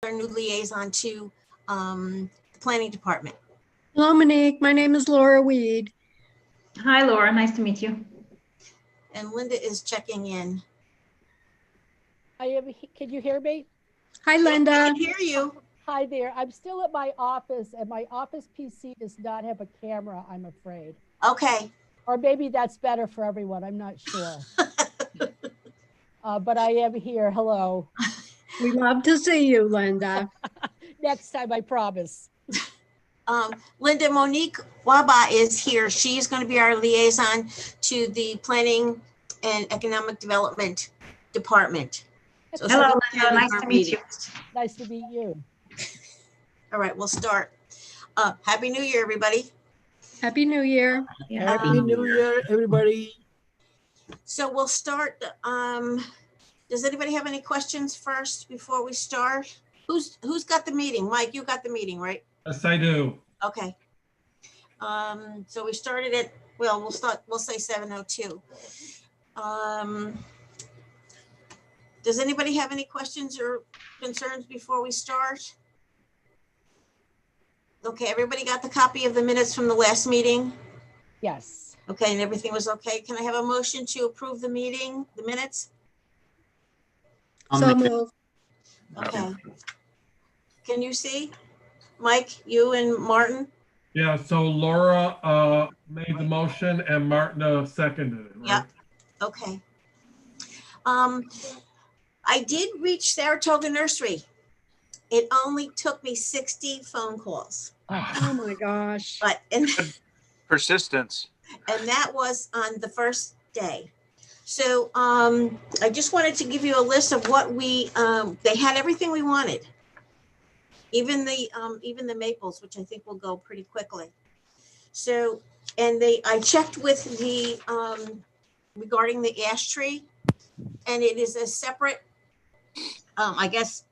our new liaison to the planning department. Hello, Monique. My name is Laura Weed. Hi, Laura. Nice to meet you. And Linda is checking in. Can you hear me? Hi, Linda. I can hear you. Hi there. I'm still at my office, and my office PC does not have a camera, I'm afraid. Okay. Or maybe that's better for everyone. I'm not sure. But I am here. Hello. We love to see you, Linda. Next time, I promise. Linda, Monique Waba is here. She's going to be our liaison to the Planning and Economic Development Department. So hello, Linda. Nice to meet you. Nice to meet you. All right, we'll start. Happy New Year, everybody. Happy New Year. Happy New Year, everybody. So we'll start. Does anybody have any questions first before we start? Who's got the meeting? Mike, you got the meeting, right? Yes, I do. Okay. So we started at, well, we'll say 7:02. Does anybody have any questions or concerns before we start? Okay, everybody got the copy of the minutes from the last meeting? Yes. Okay, and everything was okay. Can I have a motion to approve the meeting, the minutes? So moved. Okay. Can you see? Mike, you and Martin? Yeah, so Laura made the motion and Martin seconded it, right? Yep. Okay. I did reach Saratoga Nursery. It only took me 60 phone calls. Oh my gosh. But Persistence. and that was on the first day. So I just wanted to give you a list of what we they had everything we wanted. Even the maples, which I think will go pretty quickly. So, and I checked with the regarding the ash tree, and it is a separate I guess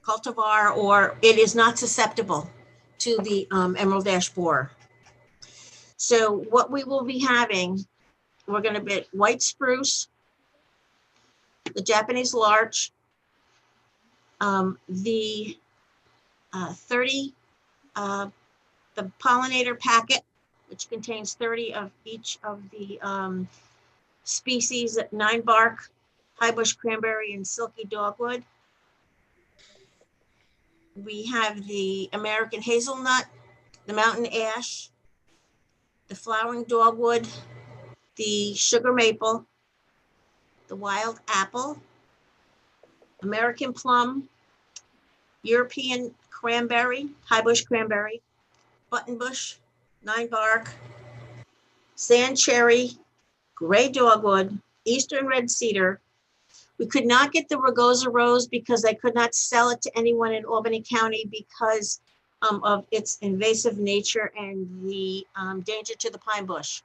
cultivar, or it is not susceptible to the emerald ash borer. So what we will be having, we're going to be white spruce, the Japanese larch, the 30, the pollinator packet, which contains 30 of each of the species, 9 bark, high bush cranberry, and silky dogwood. We have the American hazelnut, the mountain ash, the flowering dogwood, the sugar maple, the wild apple, American plum, European cranberry, high bush cranberry, buttonbush, 9 bark, sand cherry, gray dogwood, eastern red cedar. We could not get the Rugosa rose because I could not sell it to anyone in Albany County because of its invasive nature and the danger to the pine bush.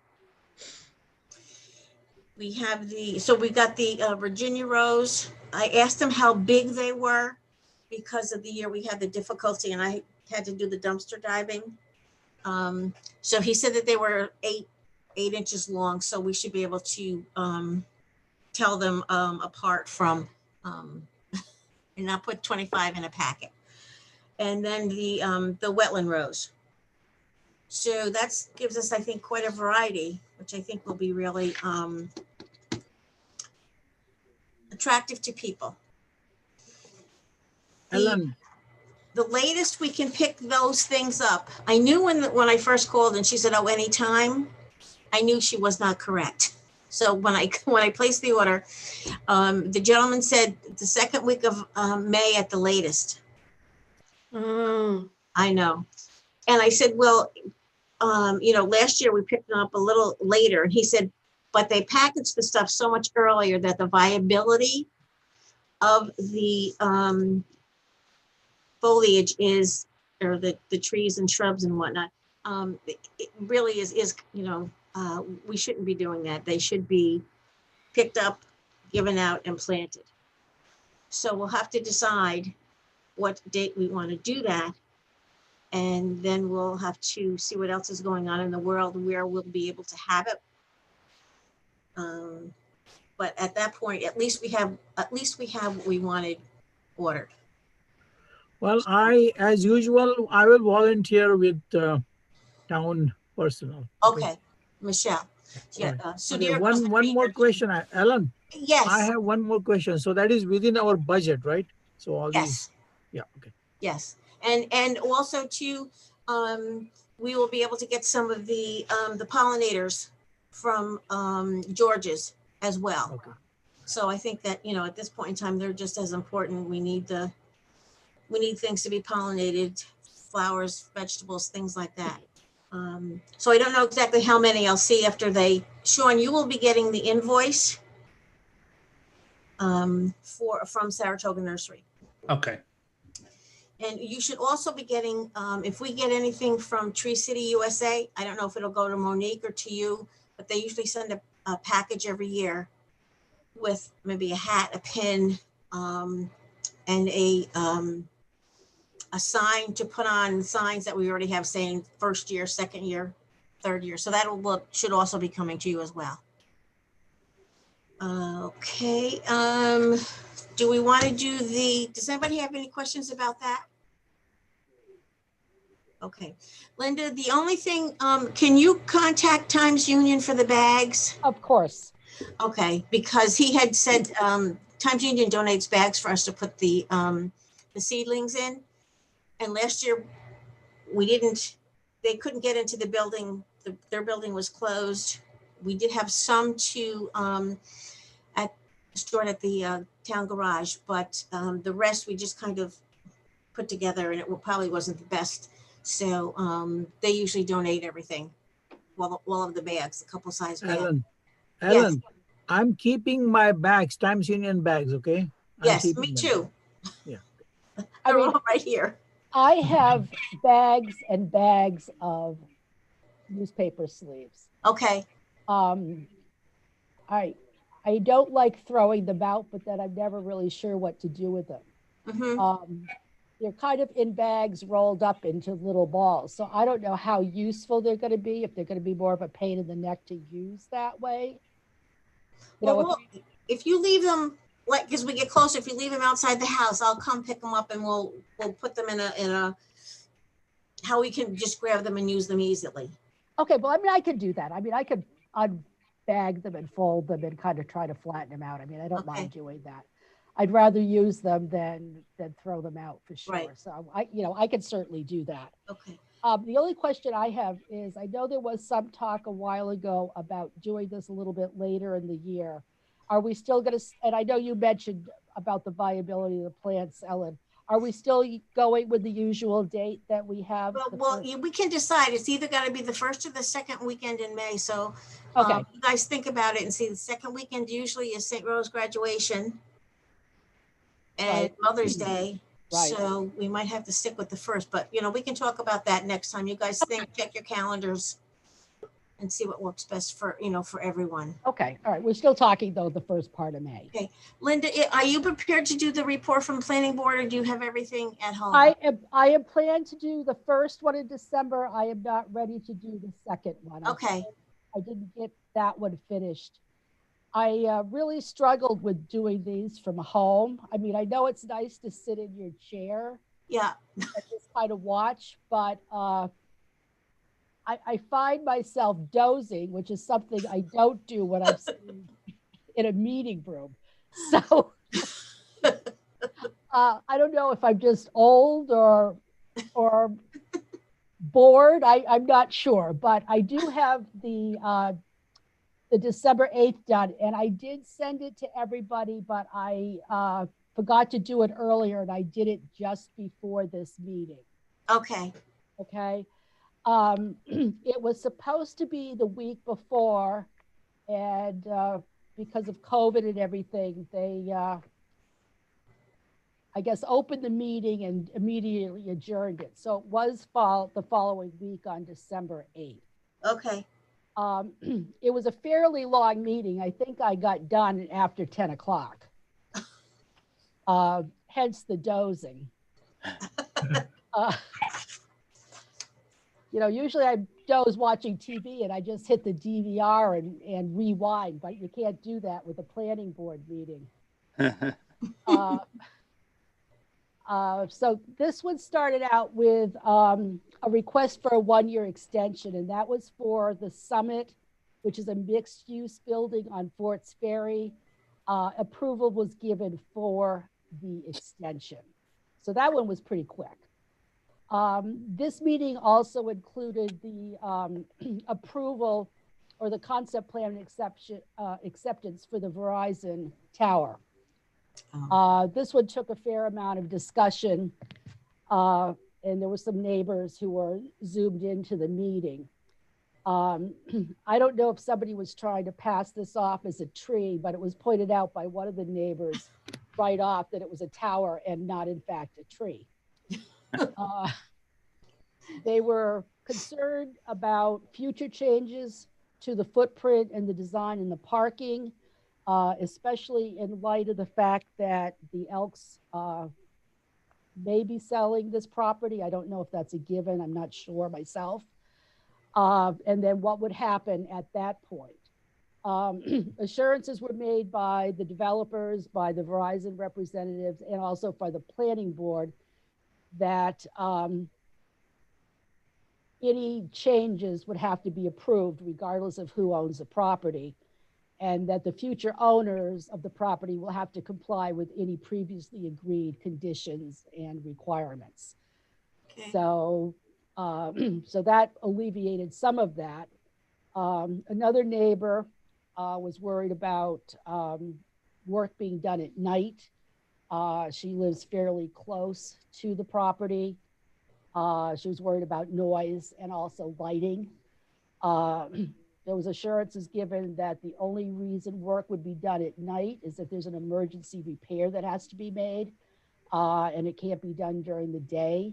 We have so we got the Virginia rose. I asked them how big they were because of the year we had the difficulty and I had to do the dumpster diving. So he said that they were 8 inches long, so we should be able to tell them apart from and not put 25 in a packet. And then the wetland rose. So that gives us, I think, quite a variety, which I think will be really attractive to people. Ellen. The latest we can pick those things up. I knew when I first called and she said, "Oh, anytime," I knew she was not correct. So when I placed the order, the gentleman said the second week of May at the latest. I know. And I said, well, last year we picked them up a little later. And he said, but they packaged the stuff so much earlier that the viability of the foliage is, or the trees and shrubs and whatnot, it really is we shouldn't be doing that. They should be picked up, given out, and planted. So we'll have to decide what date we want to do that. And then we'll have to see what else is going on in the world where we'll be able to have it. But at that point, at least we have what we wanted ordered. Well, as usual, I will volunteer with town personnel. Okay, Michelle. Yeah, Right. Okay, Sudhir goes to one more research. question, Ellen. I Yes, have one more question. So that is within our budget, right? So all these, yes, yeah, okay. yes. And also too, we will be able to get some of the pollinators from George's as well. Okay. So I think that, at this point in time, they're just as important. We need things to be pollinated, flowers, vegetables, things like that. So I don't know exactly how many. I'll see after Sean, you will be getting the invoice from Saratoga Nursery. Okay. And you should also be getting, if we get anything from Tree City USA, I don't know if it'll go to Monique or to you, but they usually send a package every year with maybe a hat, a pin, and a sign to put on signs that we already have saying first year, second year, third year. So that should also be coming to you as well. Okay. Do we want to does anybody have any questions about that? Okay. Linda, the only thing, can you contact Times Union for the bags? Of course. Okay, because he had said, Times Union donates bags for us to put the seedlings in. And last year they couldn't get into the building. Their building was closed. We did have some stored at the town garage, but the rest we just kind of put together, and it probably wasn't the best. So they usually donate everything. Well, all of the bags, a couple size bags. Ellen, I'm keeping my bags, Times Union bags, okay? Yes, me too. Yeah. They're all right here. I have bags and bags of newspaper sleeves. Okay. I don't like throwing them out, but then I'm never really sure what to do with them. Mm-hmm. They're kind of in bags rolled up into little balls. So I don't know how useful they're going to be, if they're going to be more of a pain in the neck to use that way. If you leave them, because we get closer, if you leave them outside the house, I'll come pick them up and we'll put them in a how we can just grab them and use them easily. Okay, well, I mean, I could do that. I mean, I could unbag them and fold them and kind of try to flatten them out. I mean, I don't mind doing that. I'd rather use them than throw them out for sure. Right. So I could certainly do that. Okay. The only question I have is, I know there was some talk a while ago about doing this a little bit later in the year. Are we still going to, and I know you mentioned about the viability of the plants, Ellen, are we still going with the usual date that we have? Well, we can decide. It's either got to be the first or the second weekend in May. So okay. You guys think about it and see. The second weekend usually is St. Rose graduation and Mother's Day. Right. So we might have to stick with the first, but we can talk about that next time. You guys think, check your calendars and see what works best for everyone. Okay. All right. We're still talking though, the first part of May. Okay. Linda, are you prepared to do the report from planning board, or do you have everything at home? I am planned to do the first one in December. I am not ready to do the second one. Okay. I didn't get that one finished. I really struggled with doing these from home. I mean, I know it's nice to sit in your chair. Yeah. And just kind of watch, but I find myself dozing, which is something I don't do when I'm sitting in a meeting room. So I don't know if I'm just old or bored. I'm not sure, but I do have the December 8th done, and I did send it to everybody, but I forgot to do it earlier, and I did it just before this meeting. Okay. Okay. It was supposed to be the week before, and because of COVID and everything, they I guess opened the meeting and immediately adjourned it. So it was the following week on December 8th. Okay. It was a fairly long meeting. I think I got done after 10 o'clock. Hence the dozing. Usually I doze watching TV and I just hit the DVR and rewind, but you can't do that with a planning board meeting. So this one started out with a request for a 1-year extension, and that was for the Summit, which is a mixed-use building on Forts Ferry. Approval was given for the extension. So that one was pretty quick. This meeting also included the approval or the concept plan acceptance for the Verizon tower. This one took a fair amount of discussion, and there were some neighbors who were zoomed into the meeting. I don't know if somebody was trying to pass this off as a tree, but it was pointed out by one of the neighbors right off that it was a tower and not in fact a tree. They were concerned about future changes to the footprint and the design and the parking, especially in light of the fact that the Elks may be selling this property. I don't know if that's a given. I'm not sure myself. And then what would happen at that point? Assurances were made by the developers, by the Verizon representatives, and also by the planning board that any changes would have to be approved regardless of who owns the property, and that the future owners of the property will have to comply with any previously agreed conditions and requirements. Okay. So, so that alleviated some of that. Another neighbor was worried about work being done at night. She lives fairly close to the property. She was worried about noise and also lighting. There was assurances given that the only reason work would be done at night is if there's an emergency repair that has to be made, and it can't be done during the day,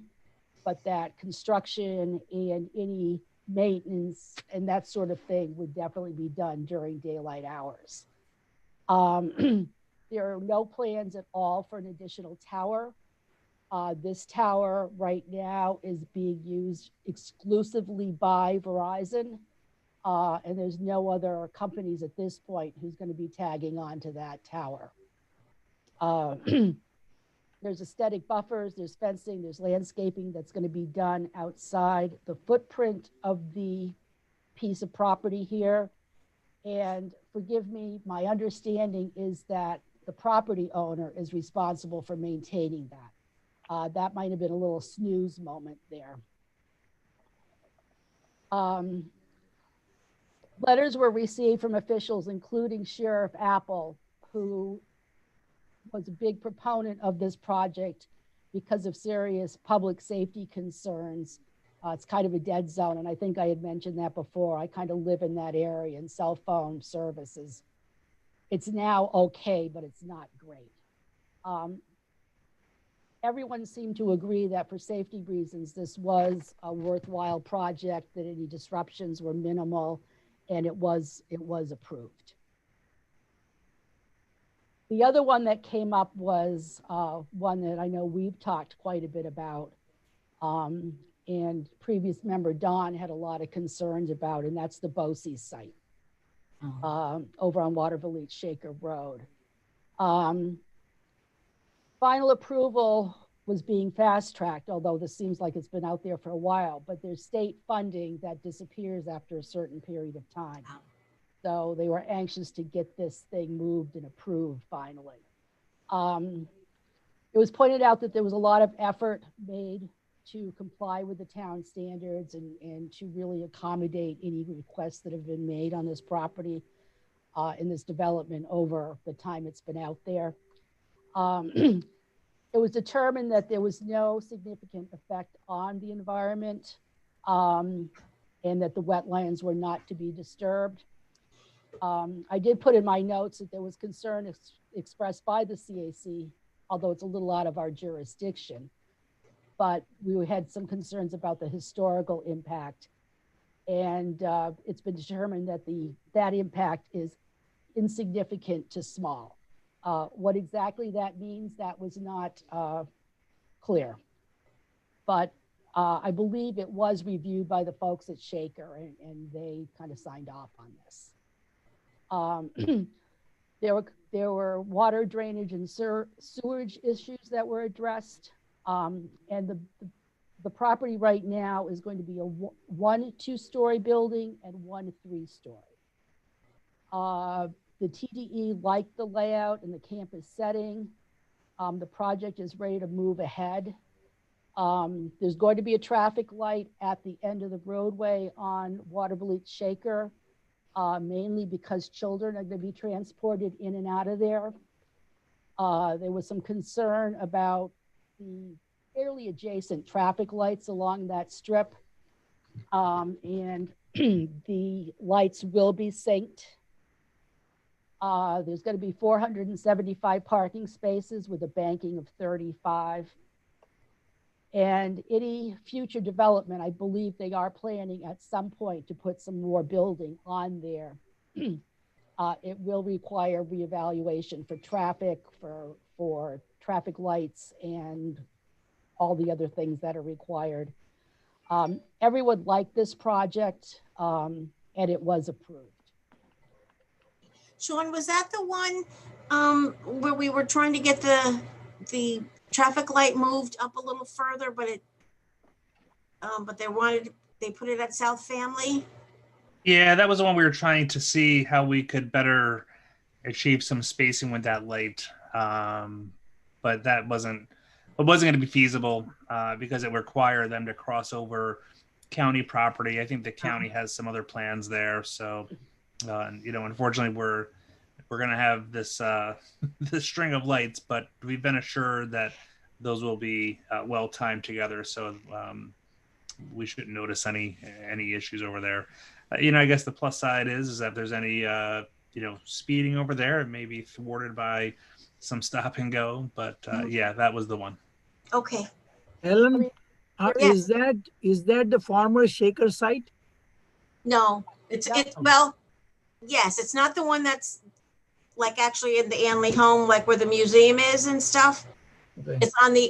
but that construction and any maintenance and that sort of thing would definitely be done during daylight hours. There are no plans at all for an additional tower. This tower right now is being used exclusively by Verizon, and there's no other companies at this point who's going to be tagging on to that tower. There's aesthetic buffers, there's fencing, there's landscaping that's going to be done outside the footprint of the piece of property here. And forgive me, my understanding is that the property owner is responsible for maintaining that. That might have been a little snooze moment there. Letters were received from officials, including Sheriff Apple, who was a big proponent of this project because of serious public safety concerns. It's kind of a dead zone, and I think I had mentioned that before. I kind of live in that area, and cell phone services. It's now okay, but it's not great. Everyone seemed to agree that for safety reasons, this was a worthwhile project, that any disruptions were minimal, and it was approved. The other one that came up was one that I know we've talked quite a bit about, and previous member Don had a lot of concerns about, and that's the BOCES site over on Waterville East Shaker Road. Final approval was being fast-tracked, although this seems like it's been out there for a while, but there's state funding that disappears after a certain period of time. So they were anxious to get this thing moved and approved finally. It was pointed out that there was a lot of effort made to comply with the town standards and to really accommodate any requests that have been made on this property in this development over the time it's been out there. It was determined that there was no significant effect on the environment, and that the wetlands were not to be disturbed. I did put in my notes that there was concern expressed by the CAC, although it's a little out of our jurisdiction, but we had some concerns about the historical impact, and it's been determined that that impact is insignificant to small. What exactly that means, that was not clear, but I believe it was reviewed by the folks at Shaker, and they kind of signed off on this. There were water drainage and sewage issues that were addressed. And the property right now is going to be one 2-story building and one 3-story. The TDE liked the layout and the campus setting. The project is ready to move ahead. There's going to be a traffic light at the end of the roadway on Watervliet Shaker, mainly because children are going to be transported in and out of there. There was some concern about the fairly adjacent traffic lights along that strip. And the lights will be synced. There's going to be 475 parking spaces with a banking of 35. And any future development, I believe they are planning at some point to put some more building on there. It will require reevaluation for traffic, for traffic lights, and all the other things that are required. Everyone liked this project, and it was approved. Sean, was that the one where we were trying to get the traffic light moved up a little further, but they put it at South Family? Yeah, that was the one we were trying to see how we could better achieve some spacing with that light. But that wasn't going to be feasible because it required them to cross over county property. I think the county has some other plans there. So, unfortunately, we're going to have this this string of lights, but we've been assured that those will be well timed together. So we shouldn't notice any issues over there. I guess the plus side is that if there's any speeding over there, it may be thwarted by some stop and go. But yeah, that was the one. Okay. Ellen, Yes. is that the former Shaker site? No, it's well, yes, it's not the one that's like actually in the Anley home, like where the museum is and stuff. Okay.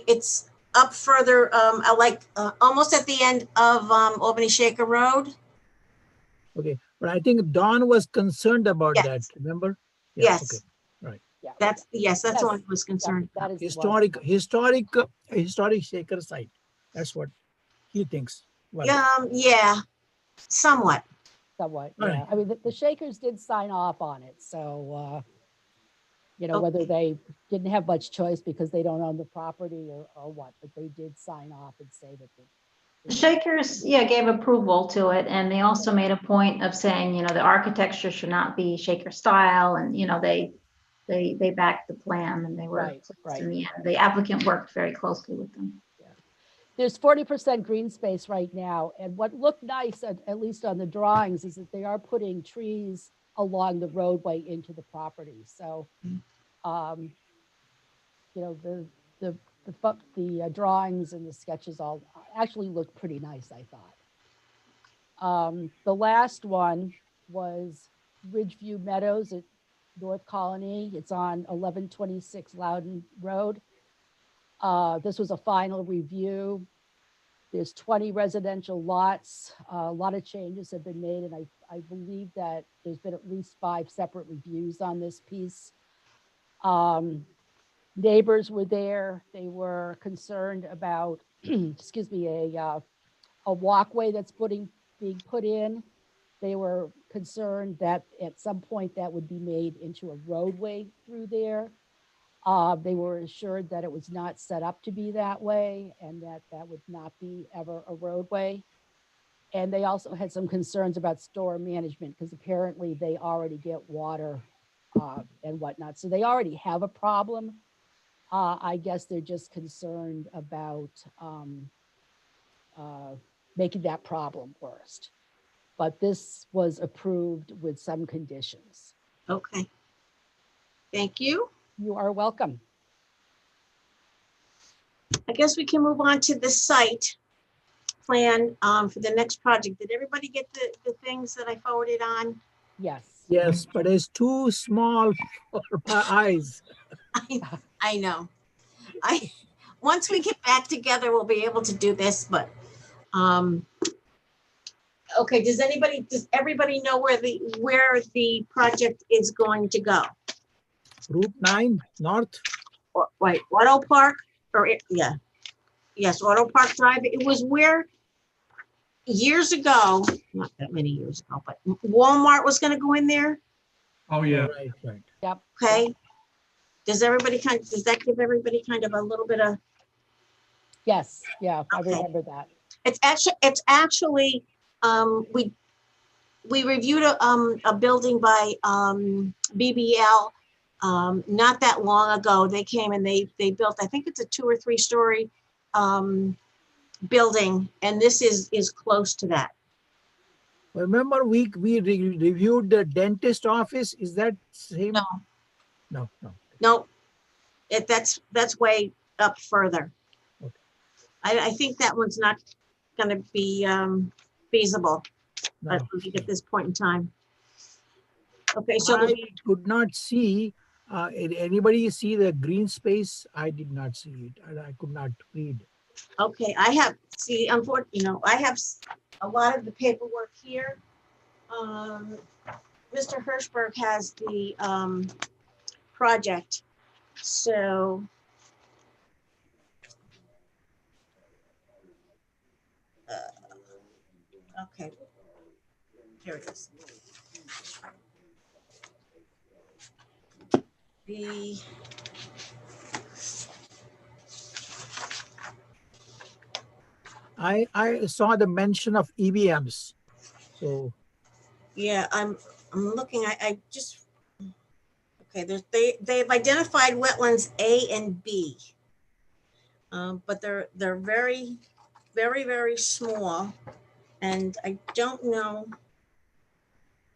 It's up further, almost at the end of Albany Shaker Road. Okay, but I think Don was concerned about that. Yes. Remember? Yes. Okay. Right. Yeah. That's the one I was concerned. That is the one. Historic Shaker site. That's what he thinks. Well, Yeah, somewhat. Somewhat, All yeah. right. I mean, the Shakers did sign off on it, so, Okay. whether they didn't have much choice because they don't own the property or what, but they did sign off and say that The Shakers, gave approval to it, and they also made a point of saying, the architecture should not be Shaker style, and, they backed the plan, and they were Right, pleased in the end. The applicant worked very closely with them. there's 40% green space right now. And what looked nice, at least on the drawings, is that they are putting trees along the roadway into the property. So, the drawings and the sketches all actually look pretty nice, I thought. The last one was Ridgeview Meadows at North Colony. It's on 1126 Loudon Road. This was a final review. There's 20 residential lots. A lot of changes have been made, and I believe that there's been at least 5 separate reviews on this piece. Neighbors were there. They were concerned about, excuse me, a walkway that's being put in. They were concerned that at some point that would be made into a roadway through there. They were assured that it was not set up to be that way and that would not be ever a roadway. And they also had some concerns about storm management because apparently they already get water and whatnot. So they already have a problem. I guess they're just concerned about making that problem worse. But this was approved with some conditions. Okay. Thank you. You are welcome. I guess we can move on to the site plan for the next project. Did everybody get the things that I forwarded on? Yes. yes, but it's too small for my eyes. I know. Once we get back together, we'll be able to do this, but okay, does everybody know where the project is going to go? Route 9 North. Wait, Watto Park or yeah. Yes, Auto Park Drive. It was where years ago, not that many years ago, but Walmart was gonna go in there. Oh, yeah. Right, right. Yep. Okay. Does that give everybody kind of a little bit of, Yes, yeah, I Okay. remember that. it's actually, we reviewed a building by, BBL, not that long ago. They came and they built, I think it's a 2 or 3 story, building, and this is close to that. Remember, we reviewed the dentist office. Is that same? No. No, no. No, that's way up further. Okay. I think that one's not gonna be feasible No. at this point in time. Okay, so I could not see, anybody see the green space? I did not see it. I could not read. okay, I have, see, unfortunately, I have a lot of the paperwork here. Mr. Hirschberg has the project, so. Okay, here it is. The I saw the mention of EVMs. So Yeah, I'm looking, I just, okay, they've identified wetlands A and B. But they're very, very, very small. And I don't know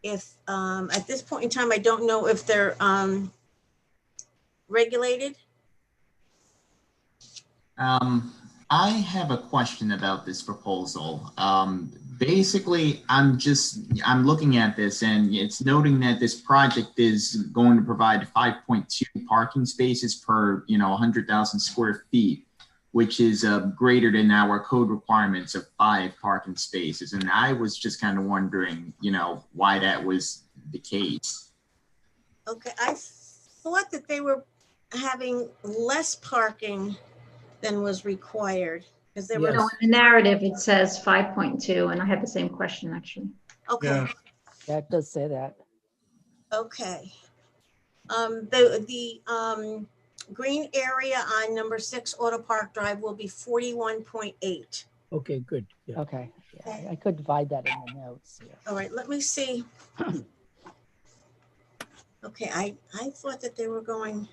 if, at this point in time, I don't know if they're regulated. I have a question about this proposal. Basically, I'm looking at this and it's noting that this project is going to provide 5.2 parking spaces per, 100,000 square feet, which is greater than our code requirements of 5 parking spaces. And I was just kind of wondering, why that was the case. Okay, I thought that they were having less parking than was required, because they were, No, in the narrative, it says 5.2, and I had the same question, actually. okay, Yeah. Yeah, it does say that. okay. The green area on number 6 Auto Park Drive will be 41.8. okay, good. Yeah. Okay, yeah, I could divide that in the notes. Yeah. All right, let me see. Okay, I thought that they were going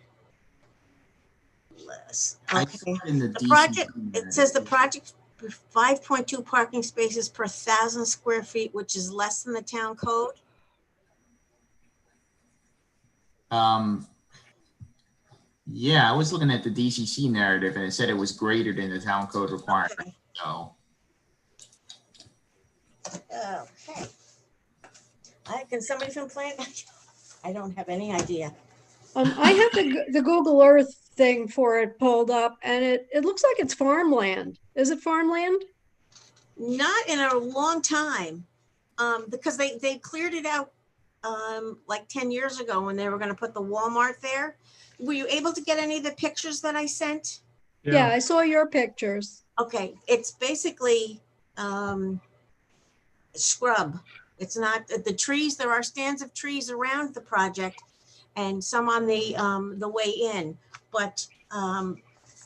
less. I Okay, saw it in the the project, DCC it says the project 5.2 parking spaces per 1,000 square feet, which is less than the town code. Yeah, I was looking at the DCC narrative and it said it was greater than the town code requirement. Okay. So Okay. Can somebody from plan? I don't have any idea. I have the Google Earth thing for it pulled up, and it looks like it's farmland. Is it farmland? Not in a long time, because they cleared it out like 10 years ago when they were going to put the Walmart there. Were you able to get any of the pictures that I sent? Yeah, I saw your pictures. Okay, it's basically scrub. It's not the trees. There are stands of trees around the project, and some on the way in. But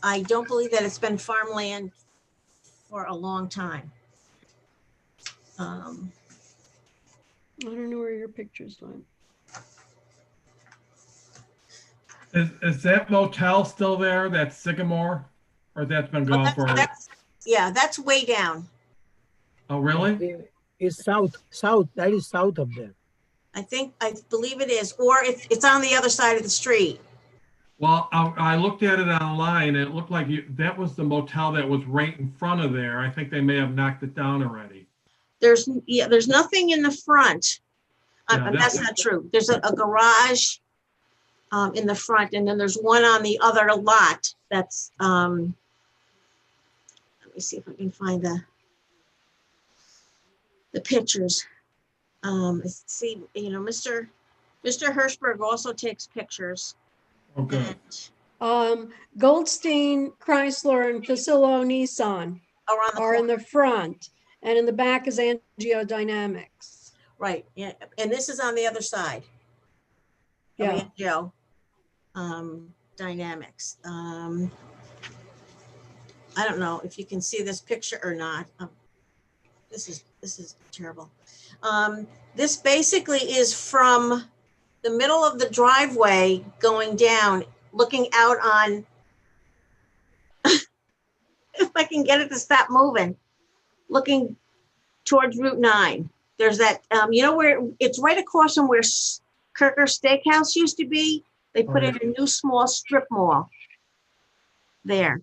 I don't believe that it's been farmland for a long time. I don't know where your pictures went. Is that motel still there? That's Sycamore? Or that's been gone for? Yeah, that's way down. Oh, really? It's south. That is south of there. I believe it is, or it's on the other side of the street. Well, I looked at it online and it looked like that was the motel that was right in front of there. I think they may have knocked it down already. There's nothing in the front. Yeah, That's not true. There's a garage in the front, and then there's one on the other lot. That's let me see if I can find the pictures. See, Mr. Hirschberg also takes pictures. Okay. And, Goldstein, Chrysler, and Facilo Nissan Around the are in corner, the front, and in the back is Angiodynamics. right, yeah, and this is on the other side. Yeah. Joe. Dynamics. I don't know if you can see this picture or not. This is terrible. This basically is from the middle of the driveway going down, looking out on, if I can get it to stop moving, looking towards Route 9. There's that, you know, where it's right across from where Kirker Steakhouse used to be. They put in a new small strip mall there.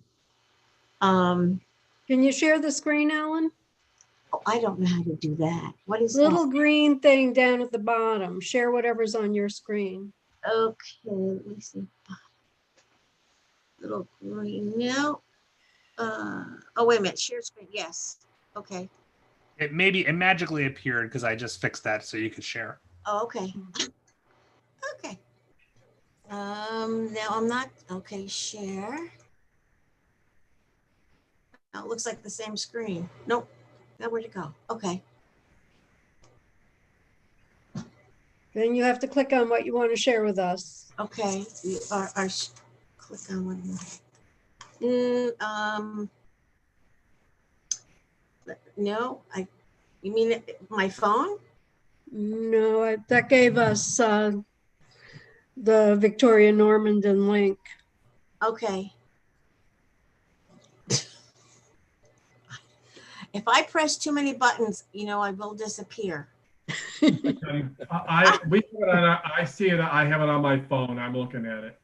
Can you share the screen, Alan? Oh, I don't know how to do that. What is Little green thing down at the bottom. Share whatever's on your screen. that? Okay, let me see. Little green, no. Oh, wait a minute, share screen, yes. Okay, It magically appeared because I just fixed that so you could share. oh, okay. Okay. Now I'm not, okay, share. Oh, it looks like the same screen. Nope, now where'd it go? Okay, Then you have to click on what you want to share with us. okay, we are, click on one more. No, you mean my phone? No, that gave us the Victoria Normandin link. Okay. If I press too many buttons, you know, I will disappear. We have it on, I see it. I have it on my phone. I'm looking at it.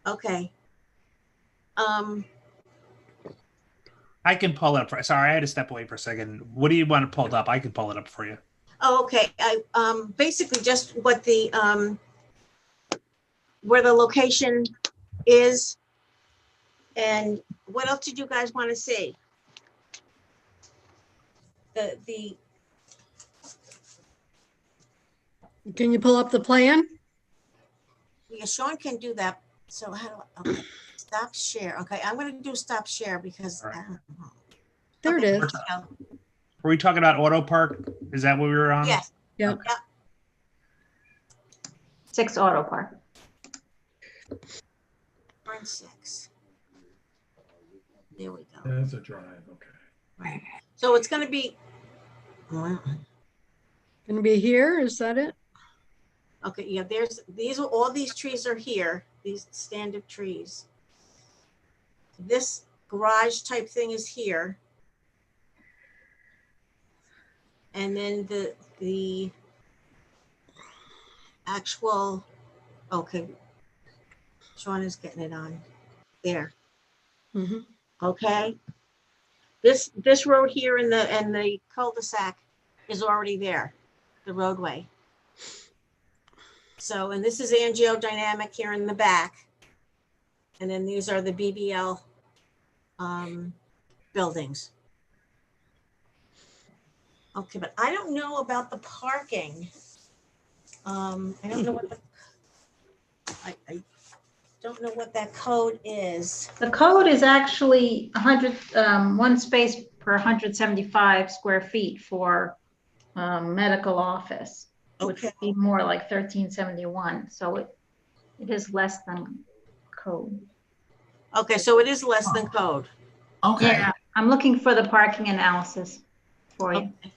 Okay. I can pull it up. Sorry, I had to step away for a second. What do you want to pull up? I can pull it up for you. Oh, okay. Basically just what the, where the location is. And what else did you guys want to see? Can you pull up the plan? Yeah, Sean can do that. So how do I, okay, stop share. Okay, I'm going to do stop share because All right. I don't know. There Okay, it is. go. Were we talking about Auto Park? Is that what we were on? Yes. Yep. 6 Auto Park. We're in 6. There we go. That's a drive. Okay. Right. So it's going to be, well, Gonna be here, is that it? okay, yeah, these are, all these trees are here, these standard trees. This garage type thing is here. And then the actual, okay, Sean is getting it on there. Mm-hmm. Okay. This road here in the cul-de-sac is already there, the roadway. So, and this is Angiodynamic here in the back. And then these are the BBL buildings. Okay, but I don't know about the parking. I don't know what I don't know what that code is. The code is actually 1 space per 175 square feet for medical office, which Okay. would be more like 1371. So it is less than code. Okay, so it is less than code. Okay. Yeah, I'm looking for the parking analysis for you. Okay.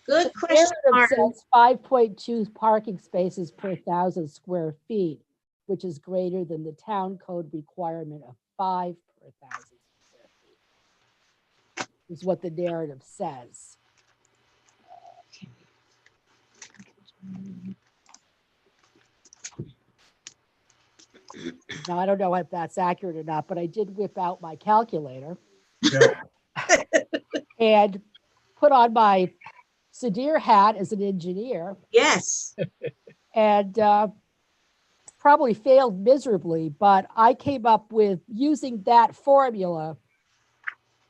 Good The question, narrative Martin. says 5.2 parking spaces per 1,000 square feet, which is greater than the town code requirement of 5 per 1,000 square feet. Is what the narrative says. Now, I don't know if that's accurate or not, but I did whip out my calculator Yeah. and put on my Sadir hat as an engineer Yes. and probably failed miserably, but I came up with, using that formula,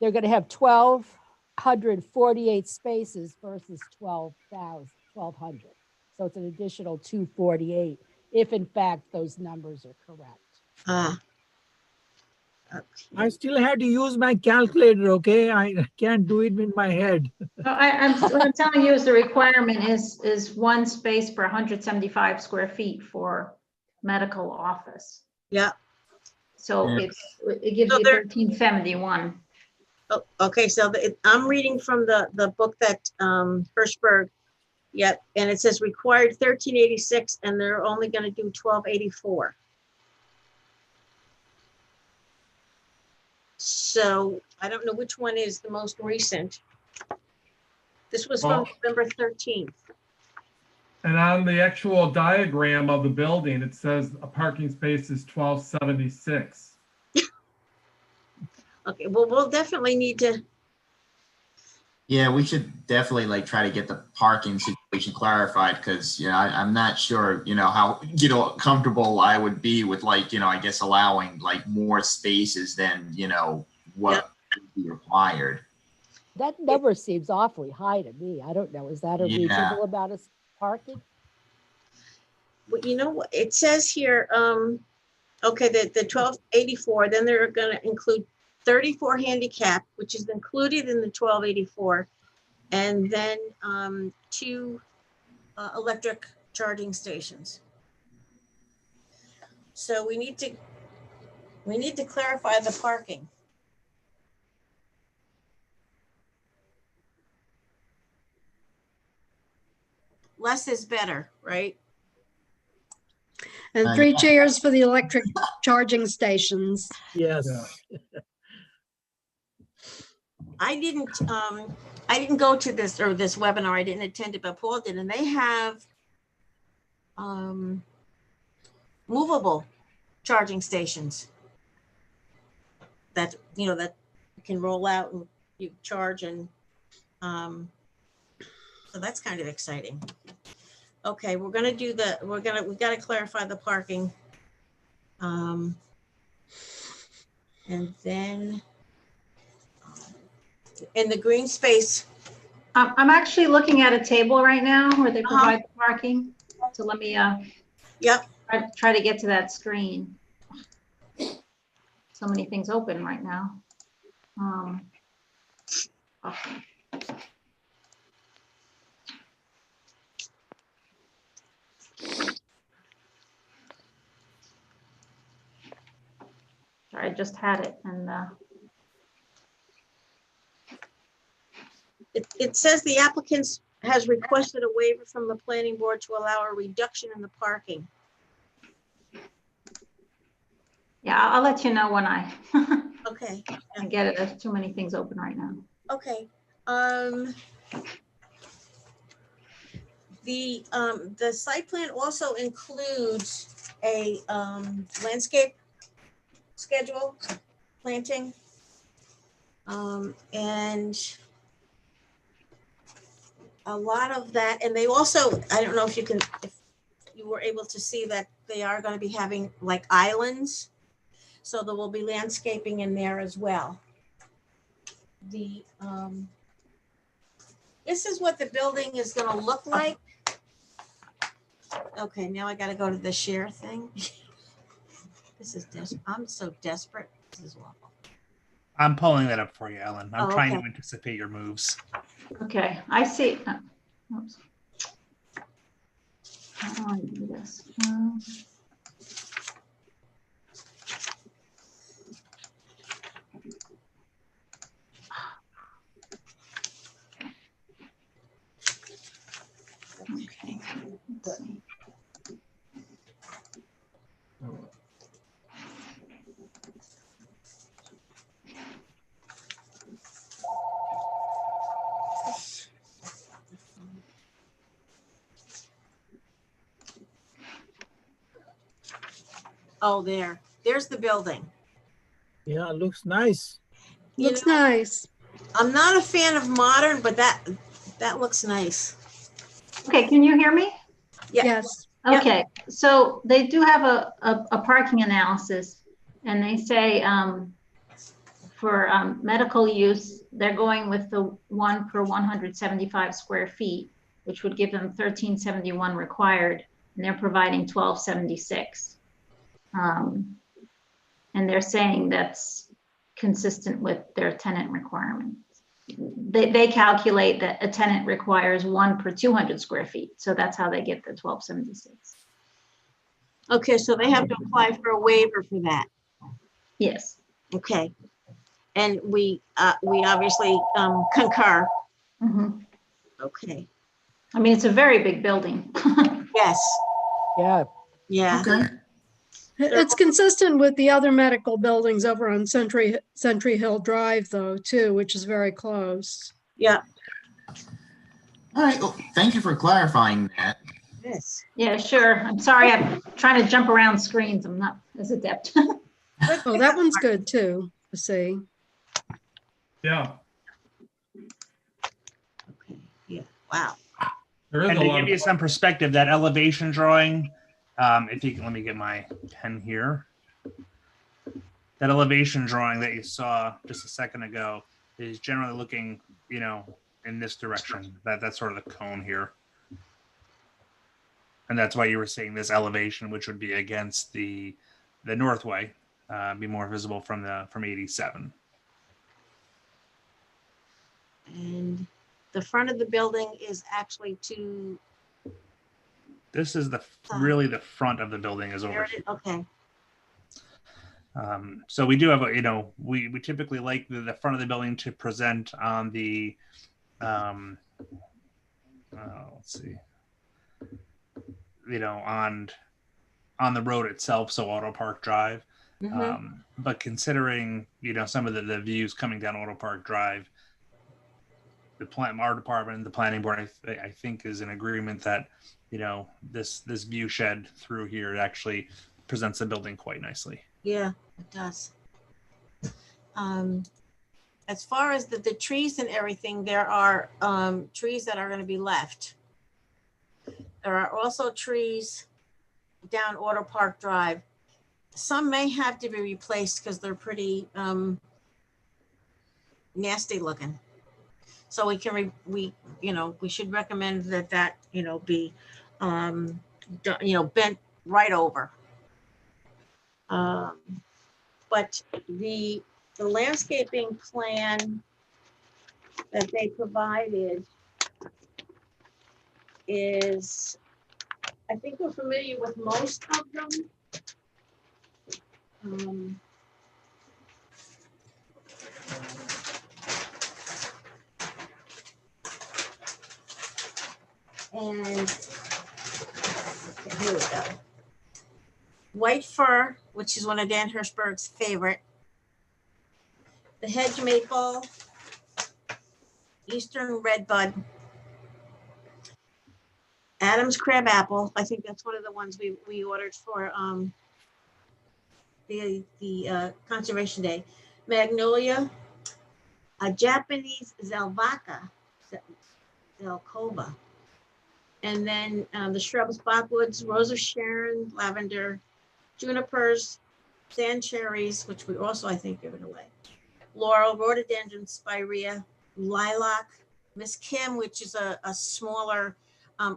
they're going to have 1,248 spaces versus 12,000, 1,200. So it's an additional 248. if in fact those numbers are correct. Okay. I still had to use my calculator, okay? I can't do it in my head. What I'm telling you is the requirement is one space per 175 square feet for medical office. Yeah. So Yeah. it gives So you there- 1371. Oh, okay, so I'm reading from the book that Hirschberg, yep, and it says required 1386, and they're only going to do 1284. So I don't know which one is the most recent. This was from Well- November 13th. And on the actual diagram of the building, it says a parking space is 1276. Okay, well, we'll definitely need to, Yeah, we should definitely like try to get the parking situation clarified because I'm not sure how comfortable I would be with like I guess allowing like more spaces than what would be required. That number seems awfully high to me. I don't know. Is that a Yeah. reasonable amount of parking? well, you know what, it says here, okay, the 1284, then they're going to include 34 handicap, which is included in the 1284, and then 2 electric charging stations. So we need to clarify the parking. Less is better, right? And 3 yeah. chairs for the electric charging stations. Yes. Yeah. I didn't go to this webinar. I didn't attend it, but Paul did, and they have movable charging stations that that can roll out and you charge, and so that's kind of exciting. Okay, we've got to clarify the parking, and then in the green space. I'm actually looking at a table right now where they provide the parking. So let me Yep. try to get to that screen. So many things open right now. Okay. Sorry, I just had it and It says the applicant has requested a waiver from the planning board to allow a reduction in the parking. yeah, I'll let you know when I Okay, I get it. There's too many things open right now. okay. The site plan also includes a landscape schedule, planting. And a lot of that, and they also, I don't know if you were able to see that they are going to be having like islands. So there will be landscaping in there as well. This is what the building is going to look like. Okay, now I got to go to the share thing. This is I'm so desperate. This is awful. I'm pulling that up for you, Ellen. I'm Oh, trying okay. to anticipate your moves. Okay, I see. Oops. How do I do this? Okay. Let's see. Oh, there's the building. Yeah, looks nice. You Looks know, nice. I'm not a fan of modern, but that looks nice. Okay, can you hear me? Yeah. Yes. Yep. Okay, so they do have a parking analysis, and they say for medical use, they're going with the 1 per 175 square feet, which would give them 1371 required. and they're providing 1276. And they're saying that's consistent with their tenant requirements. They calculate that a tenant requires 1 per 200 square feet. So that's how they get the 1276. Okay, so they have to apply for a waiver for that. Yes. Okay. And we obviously concur. Mhm. Okay. I mean, it's a very big building. Yes. Yeah. Yeah. Okay. It's consistent with the other medical buildings over on Century Hill Drive though, too, which is very close. Yeah. All right. Well, thank you for clarifying that. Yes. Yeah, sure. I'm sorry. I'm trying to jump around screens. I'm not as adept. Oh, that one's good too, to see. Yeah, Okay. Yeah. Wow. there is And a to lot give you of, some perspective, that elevation drawing, if you can, let me get my pen here. That elevation drawing that you saw just a second ago is generally looking, you know, in this direction. That's sort of the cone here. And that's why you were seeing this elevation, which would be against the northway, be more visible from 87. And the front of the building is actually to. This is really the front of the building is over here. Okay. So we do have a, you know, we typically like the front of the building to present on the, let's see, you know, on the road itself, so Auto Park Drive. Mm-hmm. But considering, you know, some of the views coming down Auto Park Drive, our department and the planning board, I think, is in agreement that, you know, this view shed through here actually presents the building quite nicely. Yeah, it does. As far as the trees and everything, there are trees that are going to be left. There are also trees down Auto Park Drive. Some may have to be replaced because they're pretty nasty looking. So we can we should recommend that be bent right over. But the landscaping plan that they provided is, I think we're familiar with most of them. And okay, here we go. White fir, which is one of Dan Hirschberg's favorite. The hedge maple, eastern redbud, Adam's crab apple. I think that's one of the ones we ordered for the Conservation Day. Magnolia, a Japanese Zelvaca, Zelkova. And then the shrubs, boxwoods, rose of Sharon, lavender, junipers, sand cherries, which we also, I think, given away. Laurel, rhododendron, spirea, lilac, Miss Kim, which is a smaller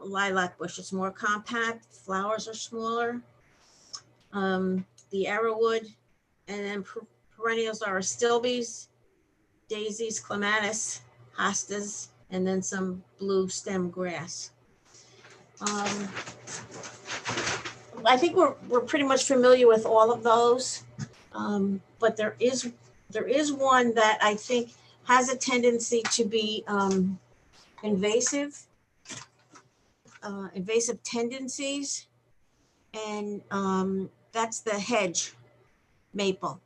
lilac bush. It's more compact. Flowers are smaller. The arrowwood, and then perennials are astilbes, daisies, clematis, hostas, and then some blue stem grass. I think we're pretty much familiar with all of those, but there is one that I think has a tendency to be invasive tendencies, and that's the hedge maple.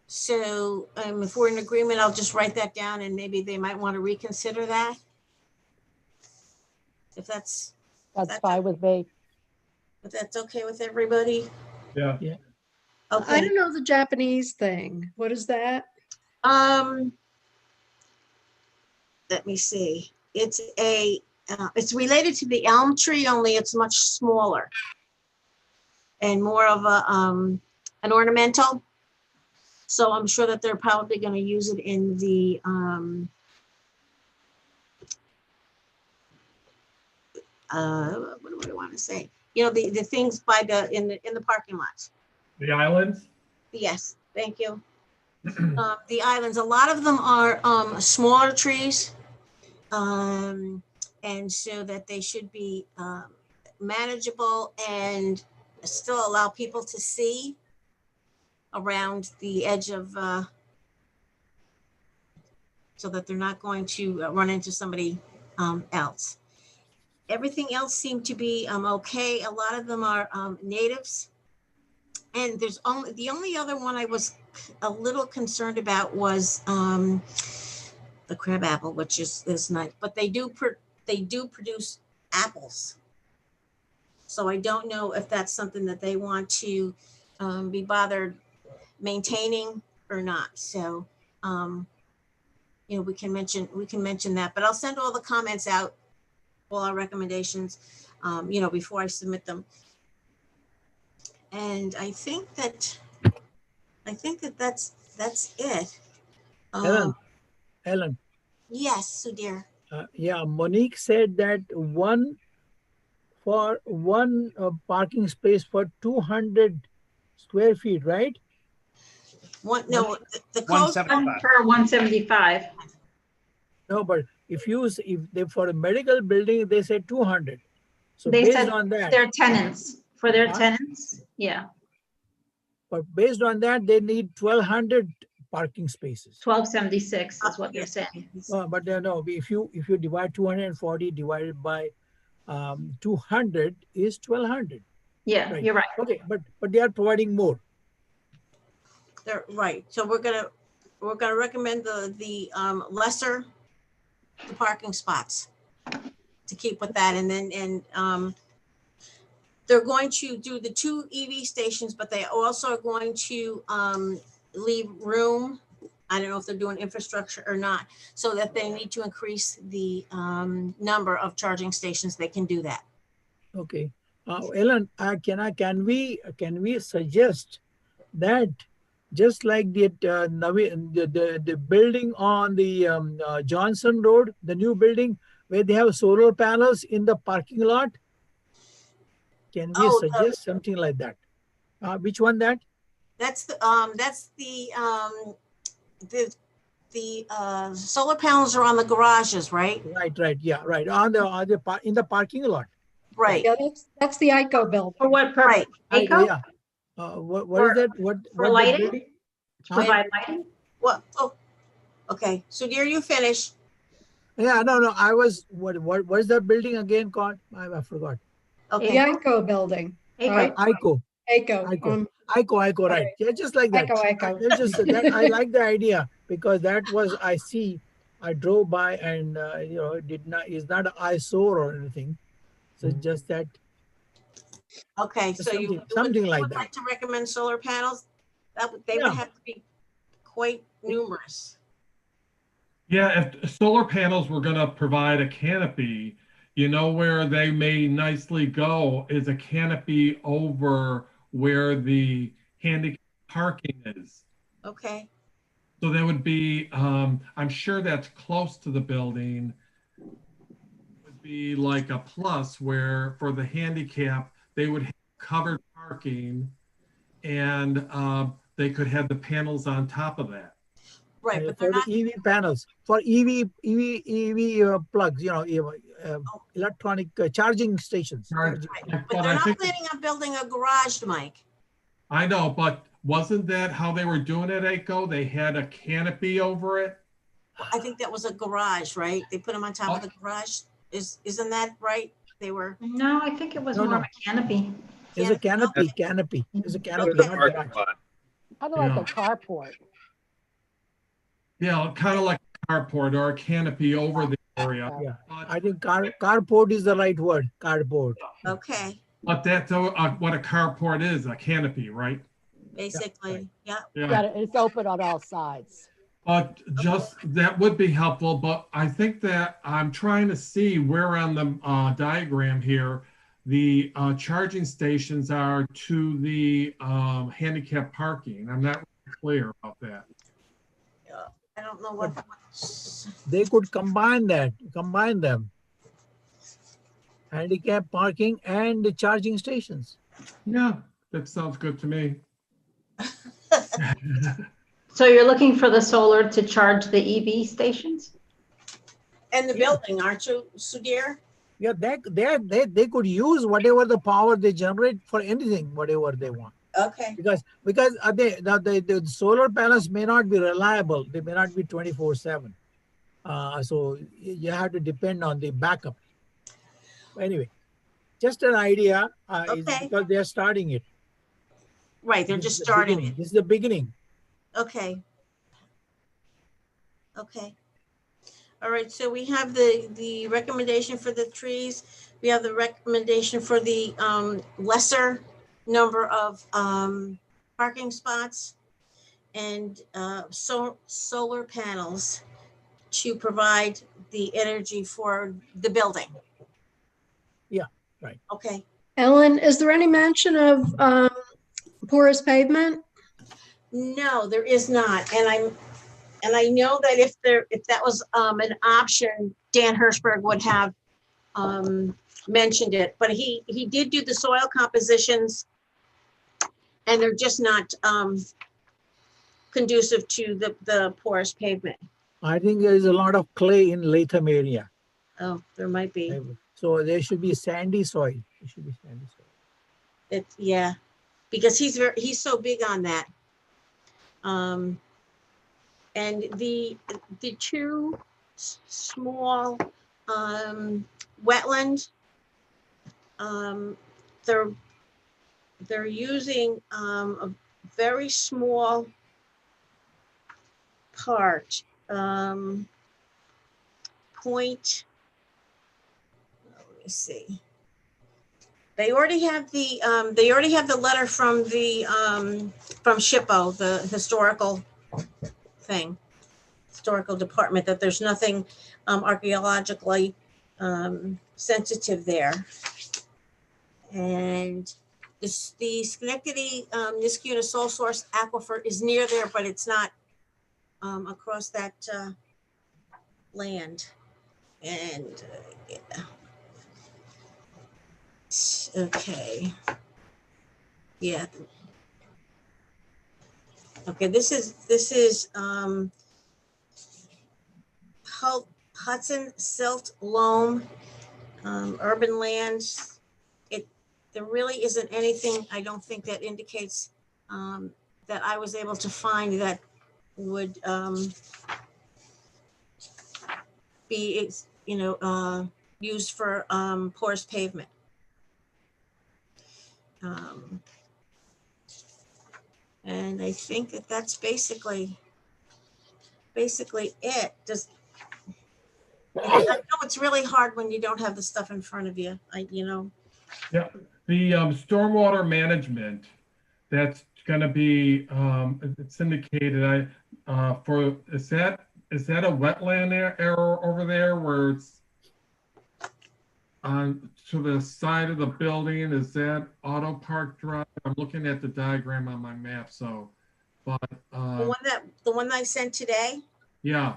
So if we're in agreement, I'll just write that down, and maybe they might want to reconsider that. If that's fine with me. But that's okay with everybody? yeah. I Okay. don't know the Japanese thing. What is that? Let me see. It's it's related to the elm tree, only it's much smaller and more of a an ornamental. So I'm sure that they're probably going to use it in the what do I want to say? the things by in the parking lots. The islands? Yes, thank you. The islands, a lot of them are smaller trees. And so that they should be manageable and still allow people to see around the edge of, so that they're not going to run into somebody else. Everything else seemed to be okay. A lot of them are natives. And there's the only other one I was a little concerned about was the crabapple, which is nice, but they do produce apples. So I don't know if that's something that they want to be bothered maintaining or not. So we can mention that, but I'll send all the comments out, all our recommendations, before I submit them. And I think that that's it. Ellen, Yes, Sudhir. yeah, Monique said that one parking space for 200 square feet, right? No, the code. 175. Per 175. No, but if they for a medical building, they say 200. So They based said on that, their tenants, for their Huh? tenants, yeah, but based on that, they need 1,200 parking spaces. 1276 is what they're Yes. saying. But no, if you divide 240 divided by 200 is 1,200. Yeah, Right. you're right. Okay, but they are providing more. They're right. So we're gonna recommend the lesser the parking spots to keep with that, and then they're going to do the 2 EV stations, but they also are going to leave room. I don't know if they're doing infrastructure or not, so that they need to increase the number of charging stations. They can do that. Okay, Ellen, can we suggest that just like the building on the Johnson Road, the new building where they have solar panels in the parking lot? Can we suggest something like that? Which one that? That's the solar panels are on the garages, right? Right, yeah, right. In the parking lot. Right. Yeah, that's the ICO building. For what purpose? Right. ACO? Yeah. What is that? What For that lighting? building? To provide lighting? What? Oh, okay. So dear, you finish. Yeah, no. What is that building again called? I forgot. The Okay. ICO building, ACO. right? ICO. ICO. ICO, right. Yeah, just like that. ICO. It's just that I like the idea because that was I drove by and is not an eyesore or anything. So just that. Okay. So something you like would that. like to recommend solar panels? They would have to be quite numerous. Yeah, if solar panels were going to provide a canopy, where they may nicely go is a canopy over where the handicap parking is. Okay. So there would be, I'm sure that's close to the building, would be like a plus where for the handicap, they would have covered parking and they could have the panels on top of that. Right, but for they're the not. EV panels, for EV plugs, electronic charging stations. Right. But they're not planning on building a garage, Mike. I know, but wasn't that how they were doing it, Aiko? They had a canopy over it. I think that was a garage, right? They put them on top of the garage. Isn't that right? They were. No, I think it was more of a canopy. It's a canopy. It's a canopy, not garage. Kind of like a carport. Yeah, kind of like a carport or a canopy over the area. Yeah, I think carport is the right word. Carport. Okay, But that's what a carport is, a canopy, right? basically, yeah. Yeah. It's open on all sides. But just that would be helpful. But I think that I'm trying to see where on the diagram here the charging stations are to the handicap parking. I'm not really clear about that. I don't know what. They could combine them handicap parking and the charging stations. Yeah, that sounds good to me. So you're looking for the solar to charge the EV stations? And the building, aren't you, Sudhir? Yeah, they could use whatever the power they generate for anything, whatever they want. Okay, Because the solar panels may not be reliable. They may not be 24/7. So you have to depend on the backup. Anyway, just an idea is Okay. because they are starting it. right, they're This just is the starting beginning. it. This is the beginning. Okay. Okay. All right, so we have the recommendation for the trees. We have the recommendation for the lesser number of parking spots and solar panels to provide the energy for the building. Yeah, right. Okay. Ellen, is there any mention of porous pavement? No, there is not. And I know that if that was an option, Dan Hirschberg would have mentioned it, but he did do the soil compositions and they're just not conducive to the porous pavement. I think there is a lot of clay in Latham area. Oh, there might be. So there should be sandy soil. It should be sandy soil. It's, yeah, because he's so big on that. And the two small wetland, they're using a very small part, point. Let me see. They already have the letter from the from SHPO, the historical department, that there's nothing archaeologically sensitive there. And the Schenectady Niskuna sole source aquifer is near there, but it's not across that land. And yeah. Okay. Yeah. Okay, this is Hudson Silt Loam, urban lands. There really isn't anything, I don't think, that indicates that I was able to find that would be, used for porous pavement. And I think that's basically it. I know it's really hard when you don't have the stuff in front of you. Yeah, the stormwater management, that's going to be, it's indicated. Is that a wetland area over there where it's on to the side of the building? Is that Auto Park Drive? I'm looking at the diagram on my map. So, but the one that I sent today. Yeah,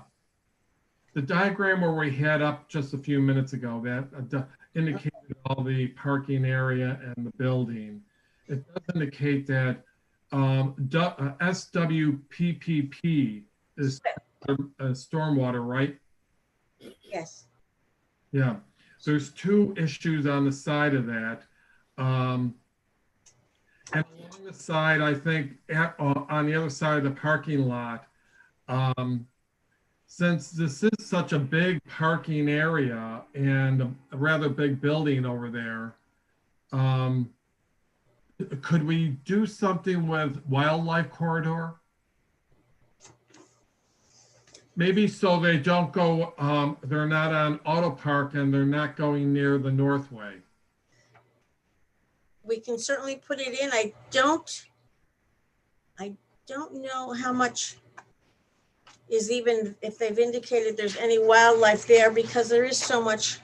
the diagram where we had up just a few minutes ago, that indicated all the parking area and the building. It does indicate that SWPPP is stormwater, right? Yes. Yeah. There's two issues on the side of that. And along the side, I think on the other side of the parking lot, since this is such a big parking area and a rather big building over there, could we do something with wildlife corridor? Maybe so they don't go, they're not on Auto Park and they're not going near the Northway. We can certainly put it in. I don't know how much is, even if they've indicated there's any wildlife there, because there is so much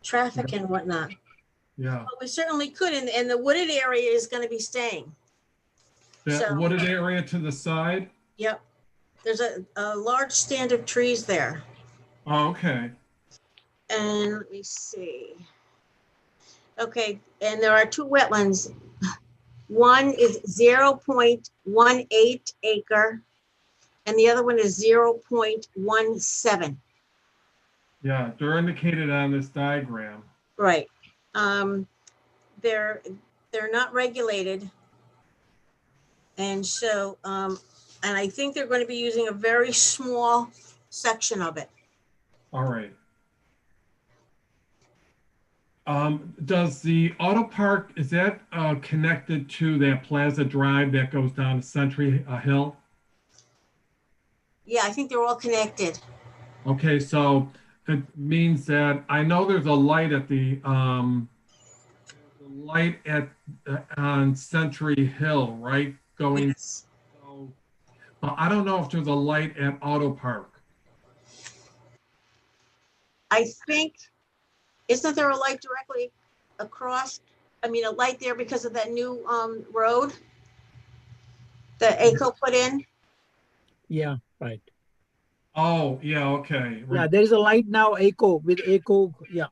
traffic and whatnot. Yeah. But we certainly could, and the wooded area is going to be staying. That wooded area to the side? Yep. There's a large stand of trees there. Oh, okay. And let me see. Okay, and there are two wetlands. One is 0.18 acre, and the other one is 0.17. Yeah, they're indicated on this diagram. Right. They're not regulated. And so, and I think they're going to be using a very small section of it. All right. Does the auto park, is that connected to that Plaza Drive that goes down to Century Hill? Yeah, I think they're all connected. Okay, so it means that I know there's a light at the on Century Hill, right? Going. Yes. So, I don't know if there's a light at Auto Park. I think, isn't there a light directly across? I mean, a light there because of that new road that ACO put in? Yeah, right. Oh, yeah, okay. Yeah, there is a light now, Echo, with Echo, yeah,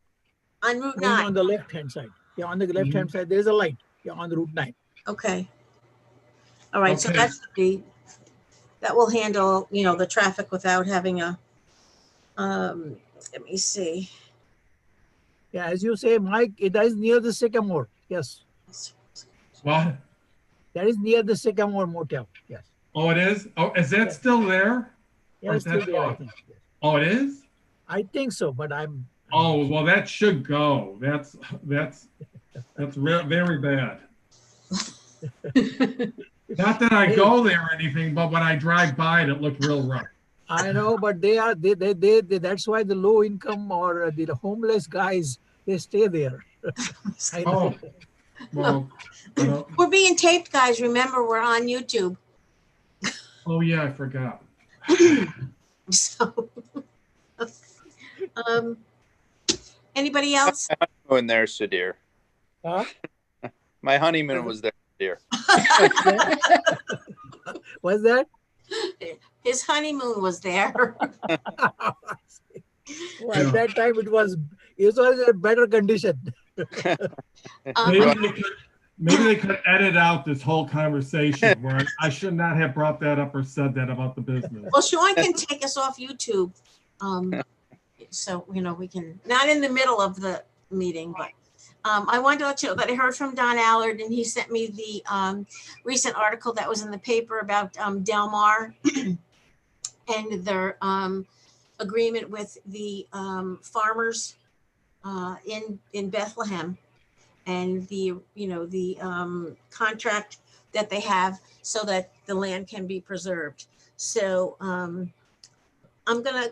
On Route going 9. on the left-hand side. Yeah, on the left-hand side, there is a light, yeah, on the Route 9. Okay. All right, so Okay. that will handle, the traffic without having a, let me see. Yeah, as you say, Mike, it is near the Sycamore. Yes, What? that is near the Sycamore Motel. Yes. Oh, it is? Oh, is that still there? Yeah, Or it's is still that there, I gone? think. Yes. Oh, it is? I think so, but I'm Oh, well, that should go. That's very bad. Not that I go there or anything, but when I drive by it, it looked real rough. I know, but they that's why the low income or the homeless guys, they stay there. I know. Oh, well, I don't, We're being taped, guys. Remember, we're on YouTube. oh yeah, I forgot. So, anybody else? In there, Sudhir. Huh? My honeymoon was there, Sudhir. What's that? His honeymoon was there. Well, at that time it was a better condition. Maybe they could edit out this whole conversation where I should not have brought that up or said that about the business. Well, Sean can take us off YouTube. So, we can, not in the middle of the meeting, but I wanted to let you know that I heard from Don Allard, and he sent me the recent article that was in the paper about Del Mar and their agreement with the farmers in Bethlehem, and the contract that they have so that the land can be preserved. So I'm gonna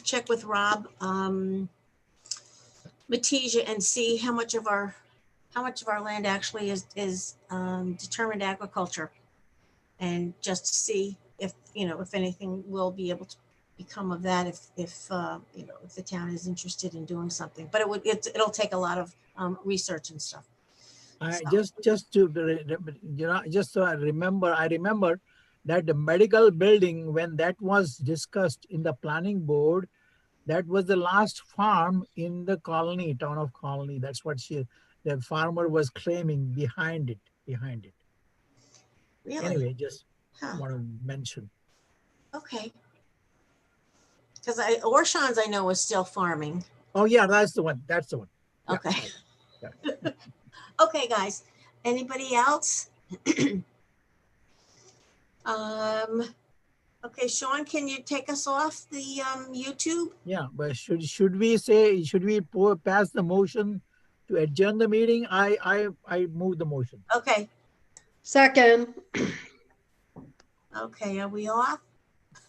check with Rob Matija and see how much of our land actually is determined agriculture, and just see if anything will be able to become of that if the town is interested in doing something. But it'll take a lot of research and stuff. I So. just to so I remember that the medical building, when that was discussed in the planning board, that was the last farm in the town of Colony. That's what the farmer was claiming behind it. Really? Anyway, just Huh. want to mention. Okay. Because Orshans, I know, is still farming. Oh yeah, that's the one. That's the one. Yeah, Okay. right. Yeah. Okay, guys. Anybody else? Okay, Sean, can you take us off the YouTube? Yeah, but should we pass the motion to adjourn the meeting? I move the motion. Okay. Second. Okay, are we off?